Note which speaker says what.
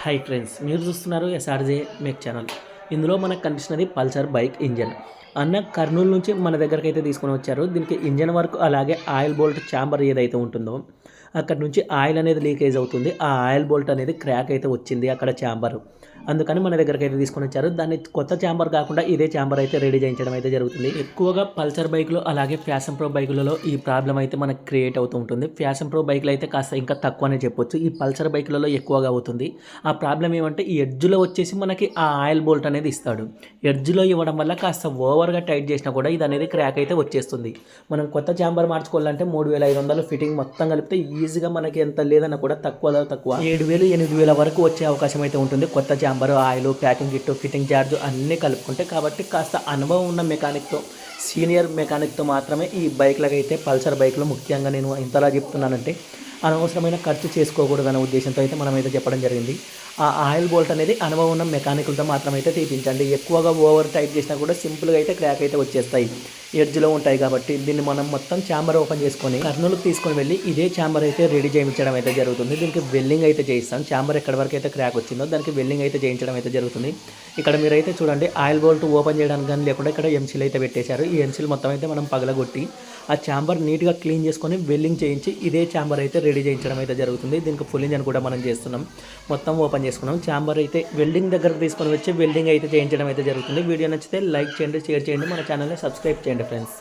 Speaker 1: Hi friends, మీరు చూస్తున్నారు SRJ make channel. ఇందులో మనకు కనిపిస్తున్నది పల్సర్ బైక్ ఇంజన్. అన్న కర్నూలు నుంచి మన దగ్గరికి అయితే తీసుకొని వచ్చారు. దీనికి ఇంజన్ వర్క్ అలాగే ఆయిల్ బోల్ట్ ఛాంబర్ ఏదైతే ఉంటుందో అక్కడ నుంచి ఆయిల్ అనేది లీకేజ్ అవుతుంది. ఆ ఆయిల్ బోల్ట్ అనేది క్రాక్ అయితే వచ్చింది అక్కడ ఛాంబర్. అందుకని మన దగ్గరికి అయితే తీసుకొని వచ్చారు. దాన్ని కొత్త ఛాంబర్ కాకుండా ఇదే ఛాంబర్ అయితే రెడీ చేయించడం అయితే జరుగుతుంది. ఎక్కువగా పల్సర్ బైకులు అలాగే ఫ్యాషన్ ప్రో బైకులలో ఈ ప్రాబ్లం అయితే మనకు క్రియేట్ అవుతూ ఉంటుంది. ఫ్యాషన్ ప్రో బైకులు అయితే కాస్త ఇంకా తక్కువనే చెప్పొచ్చు. ఈ పల్సర్ బైకులలో ఎక్కువగా అవుతుంది. ఆ ప్రాబ్లం ఏమంటే ఈ ఎడ్జ్లో వచ్చేసి మనకి ఆ ఆయిల్ బోల్ట్ అనేది ఇస్తాడు. ఎడ్జ్లో ఇవ్వడం వల్ల కాస్త ఓవర్గా టైట్ చేసినా కూడా ఇది అనేది క్రాక్ అయితే వచ్చేస్తుంది. మనం కొత్త ఛాంబర్ మార్చుకోవాలంటే 3500 ఫిట్టింగ్ మొత్తం కలిపితే ఈజీగా మనకి ఎంత లేదన్నా కూడా తక్కువ 7000 8000 వరకు వచ్చే అవకాశం అయితే ఉంటుంది. కొత్త chamber, oil, packing kit, fitting charge అన్నీ కలుపుకుంటే. కాబట్టి కాస్త అనుభవం ఉన్న మెకానిక్తో, సీనియర్ మెకానిక్తో మాత్రమే ఈ బైక్లకి అయితే పల్సర్ బైక్లు ముఖ్యంగా నేను ఇంతలా చెప్తున్నానంటే అనవసరమైన ఖర్చు చేసుకోకూడదనే ఉద్దేశంతో అయితే మనమైతే చెప్పడం జరిగింది. ఆ ఆయిల్ బోల్ట్ అనేది అనుభవం ఉన్న మెకానికల్తో మాత్రమైతే తీపించండి. ఎక్కువగా ఓవర్ టైట్ చేసినా కూడా సింపుల్గా అయితే క్రాక్ అయితే వచ్చేస్తాయి. ఎడ్జ్లో ఉంటాయి కాబట్టి దీన్ని మనం మొత్తం ఛాంబర్ ఓపెన్ చేసుకొని కర్నూలుకి తీసుకొని వెళ్ళి ఇదే ఛాంబర్ అయితే రెడీ చేయించడం అయితే జరుగుతుంది. దీనికి వెల్డింగ్ అయితే చేయిస్తాం. ఛాంబర్ ఎక్కడి వరకు అయితే క్రాక్ వచ్చిందో దానికి వెల్డింగ్ అయితే చేయించడం అయితే జరుగుతుంది. ఇక్కడ మీరైతే చూడండి, ఆయిల్ బోల్ట్ ఓపెన్ చేయడానికి కానీ లేకుండా ఇక్కడ ఎంసీల్ అయితే పెట్టేశారు. ఈ ఎంసీల్ మొత్తం అయితే మనం పగలగొట్టి ఆ ఛాంబర్ నీట్గా క్లీన్ చేసుకొని వెల్డింగ్ చేయించి ఇదే ఛాంబర్ అయితే రెడీ చేయించడం అయితే జరుగుతుంది. దీనికి ఫుల్ ఇంజన్ కూడా మనం చేస్తున్నాం. మొత్తం ఓపెన్ చేసుకున్నాం. ఛాంబర్ అయితే వెల్డింగ్ దగ్గర తీసుకొని వచ్చి వెల్డింగ్ అయితే చేయించడం అయితే జరుగుతుంది. వీడియో నచ్చితే లైక్ చేయండి, షేర్ చేయండి, మన ఛానల్ని సబ్స్క్రైబ్ చేయండి ఫ్రెండ్స్.